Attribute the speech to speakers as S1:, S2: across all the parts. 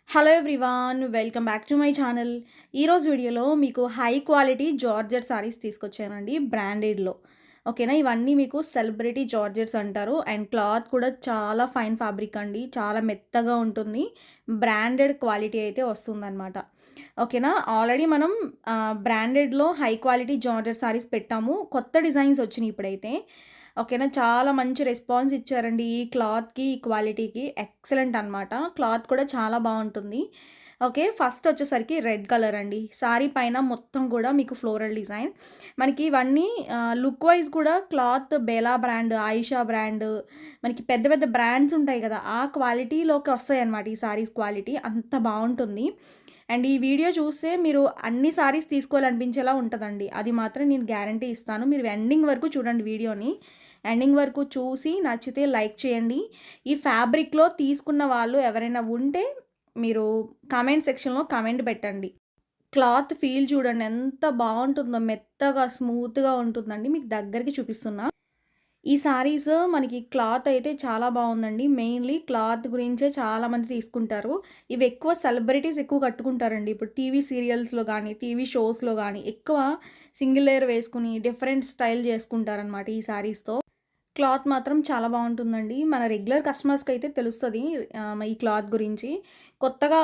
S1: Hello everyone, welcome back to my channel. ఈరోజు వీడియోలో మీకు హై క్వాలిటీ జార్జెట్ సారీస్ తీసుకొచ్చానండి బ్రాండెడ్లో. ఓకేనా, ఇవన్నీ మీకు సెలబ్రిటీ జార్జెట్స్ అంటారు. అండ్ క్లాత్ కూడా చాలా ఫైన్ ఫ్యాబ్రిక్ అండి, చాలా మెత్తగా ఉంటుంది. బ్రాండెడ్ క్వాలిటీ అయితే వస్తుందన్నమాట. ఓకేనా, ఆల్రెడీ మనం బ్రాండెడ్లో హై క్వాలిటీ జార్జెట్ సారీస్ పెట్టాము. కొత్త డిజైన్స్ వచ్చినాయి ఇప్పుడైతే. ఓకేనా, చాలా మంచి రెస్పాన్స్ ఇచ్చారండి ఈ క్లాత్‌కి, ఈ క్వాలిటీకి. ఎక్సలెంట్ అనమాట. క్లాత్ కూడా చాలా బావుంటుంది. ఓకే, ఫస్ట్ వచ్చేసరికి రెడ్ కలర్ అండి. సారీ పైన మొత్తం కూడా మీకు ఫ్లోరల్ డిజైన్. మనకి ఇవన్నీ లుక్ వైజ్ కూడా cloth Bela brand, Ayesha brand, మనకి పెద్ద పెద్ద బ్రాండ్స్ ఉంటాయి కదా, ఆ క్వాలిటీలోకి వస్తాయన్నమాట ఈ సారీస్ క్వాలిటీ. అంత బావుంటుంది. అండ్ ఈ వీడియో చూస్తే మీరు అన్ని సారీస్ తీసుకోవాలనిపించేలా ఉంటదండి. అది మాత్రం నేను గ్యారంటీ ఇస్తాను. మీరు ఎండింగ్ వరకు చూడండి వీడియోని. ఎండింగ్ వరకు చూసి నచ్చితే లైక్ చేయండి. ఈ ఫ్యాబ్రిక్‌లో తీసుకున్న వాళ్ళు ఎవరైనా ఉంటే మీరు కామెంట్ సెక్షన్‌లో కామెంట్ పెట్టండి. క్లాత్ ఫీల్ చూడండి ఎంత బావుంటుందో, మెత్తగా స్మూత్‌గా ఉంటుందండి. మీకు దగ్గరికి చూపిస్తున్నా. ఈ సారీస్ మనకి క్లాత్ అయితే చాలా బావుందండి. మెయిన్‌లీ క్లాత్ గురించే చాలామంది తీసుకుంటారు. ఇవి ఎక్కువ సెలబ్రిటీస్ ఎక్కువ కట్టుకుంటారండి. ఇప్పుడు టీవీ సీరియల్స్‌లో గానీ, టీవీ షోస్‌లో గానీ ఎక్కువ సింగిల్ లేయర్ వేసుకొని డిఫరెంట్ స్టైల్ చేసుకుంటారనమాట ఈ సారీస్‌తో. క్లాత్ మాత్రం చాలా బావుంటుందండి. మన రెగ్యులర్ కస్టమర్స్‌కైతే తెలుస్తది ఈ క్లాత్ గురించి. కొత్తగా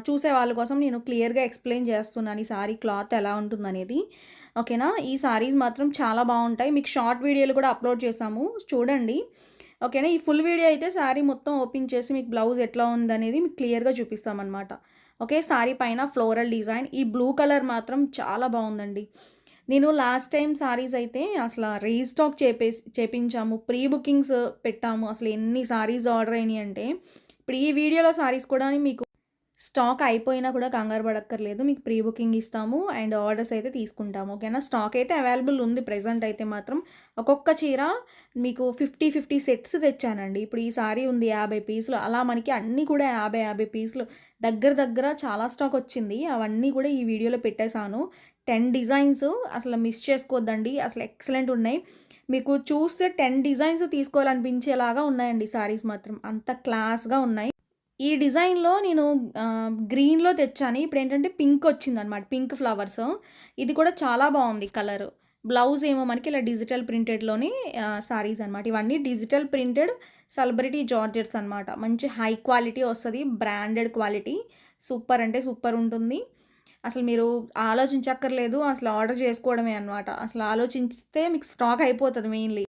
S1: చూసే వాళ్ళ కోసం నేను క్లియర్‌గా ఎక్స్‌ప్లెయిన్ చేస్తున్నాను ఈ సారీ క్లాత్ ఎలా ఉంటుందనేది. ఓకేనా, ఈ సారీస్ మాత్రం చాలా బావుంటాయి. మీకు షార్ట్ వీడియోలు కూడా అప్‌లోడ్ చేశాము, చూడండి. ఓకేనా, ఈ ఫుల్ వీడియో అయితే సారీ మొత్తం ఓపెన్ చేసి మీకు బ్లౌజ్ ఎట్లా ఉందనేది మీకు క్లియర్‌గా చూపిస్తామనమాట. ఓకే, సారీ పైన ఫ్లోరల్ డిజైన్. ఈ బ్లూ కలర్ మాత్రం చాలా బావుందండి. నేను లాస్ట్ టైం సారీస్ అయితే అసల రీస్టాక్ చేపించాము. ప్రీ బుకింగ్స్ పెట్టాము. అసలు ఎన్ని సారీస్ ఆర్డర్ అయినాయంటే, ఇప్పుడు ఈ వీడియోలో సారీస్ కూడా మీకు స్టాక్ అయిపోయినా కూడా కంగారు పడక్కర్లేదు. మీకు ప్రీ బుకింగ్ ఇస్తాము అండ్ ఆర్డర్స్ అయితే తీసుకుంటాము. ఓకేనా, స్టాక్ అయితే అవైలబుల్ ఉంది ప్రెజెంట్ అయితే మాత్రం. ఒక్కొక్క చీర మీకు 50 సెట్స్ తెచ్చానండి. ఇప్పుడు ఈ సారీ ఉంది 50 పీసులు. అలా మనకి అన్నీ కూడా 50 పీసులు దగ్గర దగ్గర చాలా స్టాక్ వచ్చింది. అవన్నీ కూడా ఈ వీడియోలో పెట్టేశాను. 10 డిజైన్స్ అసలు మిస్ చేసుకోవద్దండి. అసలు ఎక్సలెంట్ ఉన్నాయి. మీకు చూస్తే 10 డిజైన్స్ తీసుకోవాలనిపించేలాగా ఉన్నాయండి సారీస్ మాత్రం. అంత క్లాస్‌గా ఉన్నాయి. ఈ డిజైన్‌లో నేను గ్రీన్‌లో తెచ్చాను. ఇప్పుడేంటంటే పింక్ వచ్చిందనమాట. Pink flowers. ఇది కూడా చాలా బావుంది కలరు. బ్లౌజ్ ఏమో మనకి ఇలా డిజిటల్ ప్రింటెడ్‌లోనే సారీస్ అనమాట. ఇవన్నీ డిజిటల్ ప్రింటెడ్ సెలబ్రిటీ జార్జెట్స్ అనమాట. మంచి హై క్వాలిటీ వస్తది. Branded quality. సూపర్ అంటే సూపర్ ఉంటుంది. అసలు మీరు ఆలోచించక్కర్లేదు. అసలు ఆర్డర్ చేసుకోవడమే అనమాట. అసలు ఆలోచించిస్తే మీకు స్టాక్ అయిపోతది మెయిన్‌లీ.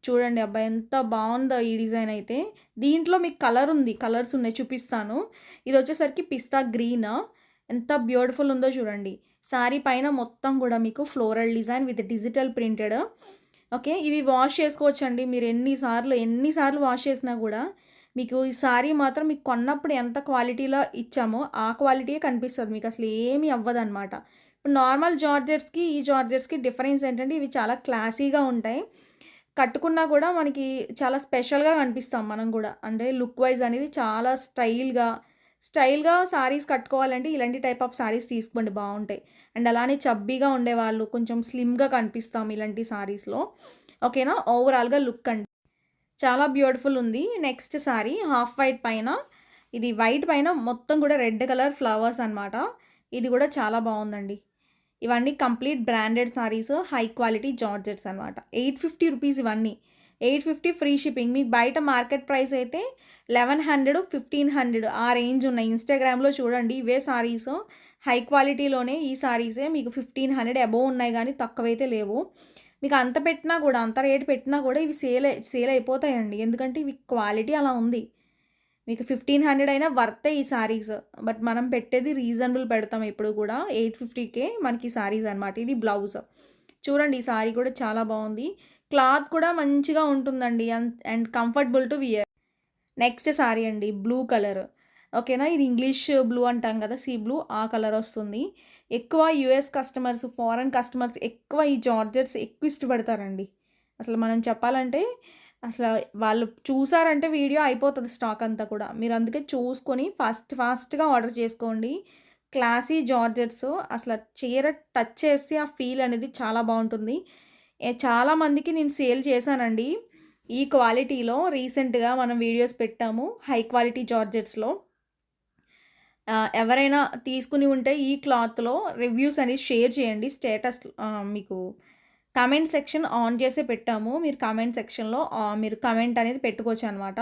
S1: చూడండి అబ్బా! ఎంత బావుందో ఈ డిజైన్ అయితే. దీంట్లో మీకు కలర్ ఉంది. కలర్స్ ఉన్నాయి చూపిస్తాను. ఇదొచ్చేసరికి పిస్తా గ్రీన్. ఎంత బ్యూటిఫుల్ ఉందో చూడండి. సారీ పైన మొత్తం గూడా మీకు floral design with digital printed. Okay, ఇవి వాష్ చేసుకోవచ్చండి. మీరు ఎన్ని సార్లు వాష్ చేసినా గూడా మీకు ఈ సారీ మాత్రం మీకు కొన్నప్పుడు ఎంత క్వాలిటీలో ఇచ్చామో ఆ క్వాలిటీయే కనిపిస్తది. మీకసలు ఏమీ అవ్వదనమాట. ఇప్పుడు నార్మల్ జార్జెట్స్‌కి, ఈ జార్జెట్స్‌కి డిఫరెన్స్ ఏంటంటే ఇవి చాలా క్లాసీగా ఉంటాయి. కట్టుకున్నా కూడా మనకి చాలా స్పెషల్‌గా కనిపిస్తాం మనం గూడా. అంటే లుక్ వైజ్ అనేది చాలా స్టైల్‌గా సారీస్ కట్టుకోవాలంటే ఇలాంటి టైప్ ఆఫ్ సారీస్ తీసుకోండి బావుంటాయి. అండ్ అలానే చబ్బీగా ఉండేవాళ్ళు కొంచెం స్లిమ్‌గా కనిపిస్తాం ఇలాంటి సారీస్‌లో. ఓకేనా, ఓవరాల్‌గా లుక్ అండి. చాలా బ్యూటిఫుల్ ఉంది. నెక్స్ట్ సారీ హాఫ్ వైట్ పైన, ఇది వైట్ పైన మొత్తం కూడా రెడ్ కలర్ ఫ్లవర్స్ అనమాట. ఇది కూడా చాలా బావుందండి. ఇవన్నీ complete branded saris, high quality georgettes అనమాట. 850 రూపీస్ ఇవన్నీ. 850 ఫ్రీ షిప్పింగ్. మీకు బయట మార్కెట్ ప్రైస్ అయితే 1100, 1500 ఆ రేంజ్ ఉన్నాయి. ఇన్‌స్టాగ్రామ్‌లో చూడండి ఇవే సారీస్ హై క్వాలిటీలోనే ఈ సారీసే మీకు 1500 అబోవ్ ఉన్నాయి గానీ తక్కువైతే లేవు. మీకు అంత పెట్టినా కూడా, అంత రేట్ పెట్టినా కూడా ఇవి సేల్ అయిపోతాయండి. ఎందుకంటే ఇవి క్వాలిటీ అలా ఉంది. మీకు 1500 అయినా వర్తే ఈ సారీస్. బట్ మనం పెట్టేది రీజనబుల్ పెడతాం ఎప్పుడు కూడా. 850కే మనకి సారీస్ అనమాట. ఇది బ్లౌజ్. చూడండి ఈ సారీ కూడా చాలా బావుంది. క్లాత్ కూడా మంచిగా ఉంటుందండి. And comfortable to wear. Next sari అండి బ్లూ కలర్. ఓకేనా, ఇది ఇంగ్లీష్ బ్లూ అంటాం కదా, సీ బ్లూ ఆ కలర్ వస్తుంది. ఎక్కువ యూఎస్ కస్టమర్స్, ఫారెన్ కస్టమర్స్ ఎక్కువ ఈ జార్జెట్స్ ఎక్కువ ఇష్టపడతారండి. అసలు మనం చెప్పాలంటే అసలు వాళ్ళు చూసారంటే వీడియో అయిపోతది స్టాక్ అంతా కూడా. మీరు అందుకే చూసుకొని ఫాస్ట్‌గా ఆర్డర్ చేసుకోండి. క్లాసీ జార్జెట్స్ అసల చీర టచ్ చేస్తే ఆ ఫీల్ అనేది చాలా బావుంటుంది. చాలా మందికి నేను సేల్ చేశానండి. ఈ క్వాలిటీలో రీసెంట్‌గా మనం వీడియోస్ పెట్టాము. హై క్వాలిటీ జార్జెట్స్‌లో. ఎవరైనా తీసుకుని ఉంటే ఈ క్లాత్‌లో రివ్యూస్ అనేది షేర్ చేయండి. స్టేటస్ మీకు కామెంట్ సెక్షన్ ఆన్ చేసే పెట్టాము. మీరు కామెంట్ సెక్షన్‌లో మీరు కామెంట్ అనేది పెట్టుకోవచ్చనమాట.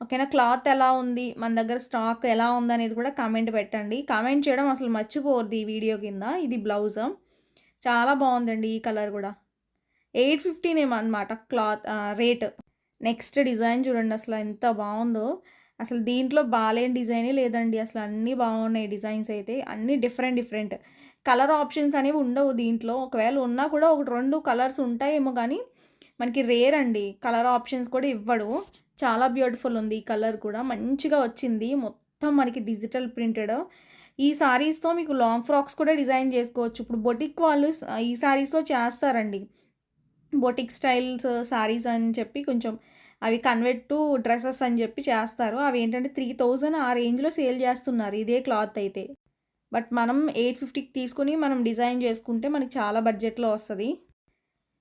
S1: ఓకేనా. క్లాత్ ఎలా ఉంది? మన దగ్గర స్టాక్ ఎలా ఉందనేది కూడా కామెంట్ పెట్టండి. కామెంట్ చేయడం అసలు మర్చిపోవద్దు ఈ వీడియో కింద. ఇది బ్లౌజ్. చాలా బావుందండి ఈ కలర్ గూడా. 815 ఏమో అనమాట రేట్. నెక్స్ట్ డిజైన్ చూడండి అసల ఎంత బావుందో. అసలు దీంట్లో బాలేని డిజైనే లేదండి. అసలు అన్నీ బావున్నాయి డిజైన్స్ అయితే. అన్నీ డిఫరెంట్ డిఫరెంట్. కలర్ ఆప్షన్స్ అనేవి ఉండవు దీంట్లో. ఒకవేళ ఉన్నా కూడా 1, 2 కలర్స్ ఉంటాయేమో గానీ, మనకి రేర్ అండి. కలర్ ఆప్షన్స్ కూడా ఇవ్వడు. చాలా బ్యూటిఫుల్ ఉంది ఈ కలర్ కూడా. మంచిగా వచ్చింది. మొత్తం మనకి డిజిటల్ ప్రింటెడ్. ఈ సారీస్‌తో మీకు లాంగ్ ఫ్రాక్స్ కూడా డిజైన్ చేసుకోవచ్చు. ఇప్పుడు బొటిక్ వాళ్ళు ఈ సారీస్‌తో చేస్తారండి. బొటిక్ స్టైల్స్ సారీస్ అని చెప్పి కొంచెం అవి కన్వర్ట్ టు డ్రెసెస్ అని చెప్పి చేస్తారు. అవేంటంటే 3000 ఆ రేంజ్‌లో సేల్ చేస్తున్నారు ఇదే క్లాత్ అయితే. బట్ మనం 850కి తీసుకొని మనం డిజైన్ చేసుకుంటే మనకి చాలా బడ్జెట్‌లో వస్తది.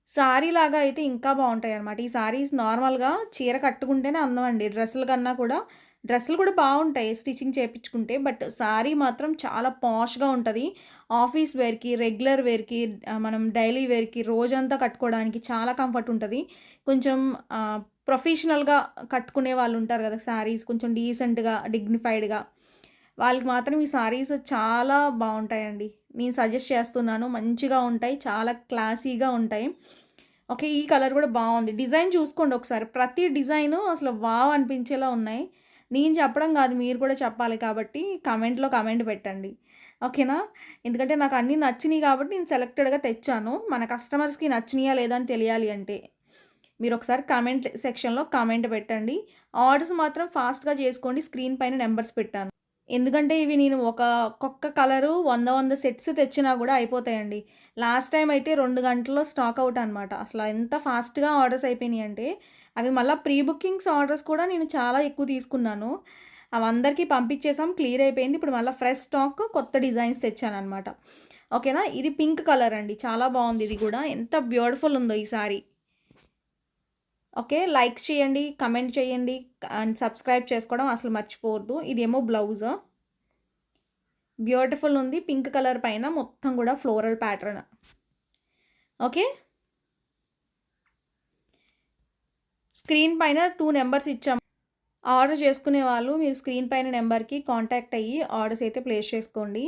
S1: సారీ లాగా అయితే ఇంకా బావుంటాయన్నమాట. ఈ సారీస్ నార్మల్‌గా చీర కట్టుకుంటేనే అందం అండి. డ్రెస్సులు కూడా బావుంటాయి స్టిచ్చింగ్ చేపించుకుంటే. బట్ సారీ మాత్రం చాలా పాష్‌గా ఉంటది. ఆఫీస్ వేర్‌కి, రెగ్యులర్ వేర్‌కి, మనం డైలీ వేర్‌కి రోజంతా కట్టుకోవడానికి చాలా కంఫర్ట్ ఉంటది. కొంచెం ప్రొఫెషనల్‌గా కట్టుకునే వాళ్ళు ఉంటారు కదా! సారీస్ కొంచెం డీసెంట్‌గా, డిగ్నిఫైడ్‌గా వాళ్ళకి మాత్రం ఈ సారీస్ చాలా బావుంటాయండి. నేను సజెస్ట్ చేస్తున్నాను. మంచిగా ఉంటాయి. చాలా క్లాసీగా ఉంటాయి. ఓకే. ఈ కలర్ కూడా బావుంది. డిజైన్ చూసుకోండి ఒకసారి. ప్రతి డిజైను అసలు వావ్ అనిపించేలా ఉన్నాయి. నేను చెప్పడం కాదు మీరు కూడా చెప్పాలి కాబట్టి కామెంట్‌లో కామెంట్ పెట్టండి. ఓకేనా? ఎందుకంటే నాకు అన్నీ నచ్చినియి కాబట్టి నేను సెలెక్టెడ్‌గా తెచ్చాను. మన కస్టమర్స్‌కి నచ్చినియా లేదా అని తెలియాలి అంటే. మీరొకసారి కామెంట్ సెక్షన్‌లో కామెంట్ పెట్టండి. ఆర్డర్స్ మాత్రం ఫాస్ట్‌గా చేసుకోండి. స్క్రీన్ పైన నంబర్స్ పెట్టాను. ఎందుకంటే ఇవి నేను ఒక్కొక్క కలరు 100 సెట్స్ తెచ్చినా గూడా అయిపోతాయండి. లాస్ట్ టైమ్ అయితే 2 గంటల్లో స్టాక్ ఔట్ అనమాట. అసల ఎంత ఫాస్ట్‌గా ఆర్డర్స్ అయిపోయినియంటే, అవి మళ్ళా ప్రీ బుకింగ్స్ ఆర్డర్స్ కూడా నేను చాలా ఎక్కువ తీసుకున్నాను. అవందరికీ పంపించేసాం. క్లియర్ అయిపోయింది. ఇప్పుడు మళ్ళా ఫ్రెష్ స్టాక్ కొత్త డిజైన్స్ తెచ్చాననమాట. ఓకేనా? ఇది పింక్ కలర్ అండి. చాలా బావుంది ఇది గూడా. ఎంత బ్యూటిఫుల్ ఉందో ఈ సారీ. ఓకే. లైక్ చేయండి, కమెంట్ చేయండి అండ్ సబ్స్క్రైబ్ చేసుకోవడం అసలు మర్చిపోవద్దు. ఇదేమో బ్లౌజ్. బ్యూటిఫుల్ ఉంది. పింక్ కలర్ పైన మొత్తం గూడా ఫ్లోరల్ ప్యాటర్న్. ఓకే. స్క్రీన్ పైన 2 నంబర్స్ ఇచ్చాం. ఆర్డర్ చేసుకునే వాళ్ళు మీరు స్క్రీన్ పైన నంబర్‌కి కాంటాక్ట్ అయ్యి ఆర్డర్స్ అయితే ప్లేస్ చేసుకోండి.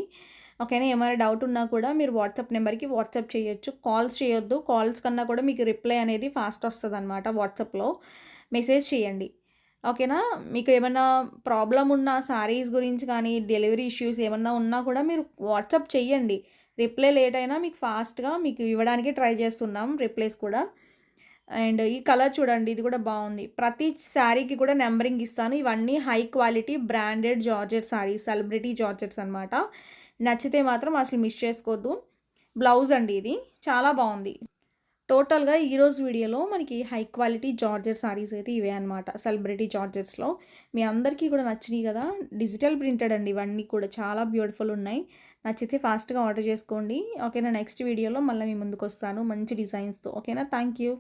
S1: ఓకేనా. ఏమైనా డౌట్ ఉన్నా కూడా మీరు వాట్సాప్ నంబర్‌కి వాట్సాప్ చేయొచ్చు. కాల్స్ చేయొద్దు. కాల్స్ కన్నా కూడా మీకు రిప్లై అనేది ఫాస్ట్ వస్తదనమాట వాట్సాప్‌లో. మెసేజ్ చేయండి. ఓకేనా. మీకు ఏమన్నా ప్రాబ్లమ్ ఉన్న సారీస్ గురించి కానీ, డెలివరీ ఇష్యూస్ ఏమన్నా ఉన్నా కూడా మీరు వాట్సాప్ చెయ్యండి. రిప్లై లేట్ అయినా మీకు ఫాస్ట్‌గా మీకు ఇవ్వడానికే ట్రై చేస్తున్నాం రిప్లైస్ కూడా. అండ్ ఈ కలర్ చూడండి ఇది కూడా బావుంది. ప్రతి శారీకి కూడా నంబరింగ్ ఇస్తాను. ఇవన్నీ high quality branded georgette saris, celebrity georgettes అనమాట. నచ్చితే మాత్రం అసలు మిస్ చేసుకోవద్దు. బ్లౌజ్ అండి ఇది. చాలా బావుంది. టోటల్‌గా ఈరోజు వీడియోలో మనకి హై క్వాలిటీ జార్జెట్ సారీస్ అయితే ఇవే అనమాట. సెలబ్రిటీ జార్జెట్స్‌లో. మీ అందరికీ కూడా నచ్చినియి గదా! డిజిటల్ ప్రింటెడ్ అండి ఇవన్నీ కూడా చాలా బ్యూటిఫుల్ ఉన్నాయి. నచ్చితే ఫాస్ట్‌గా ఆర్డర్ చేసుకోండి. ఓకేనా. నెక్స్ట్ వీడియోలో మళ్ళీ మీ ముందుకొస్తాను మంచి డిజైన్స్‌తో. ఓకేనా. Thank you.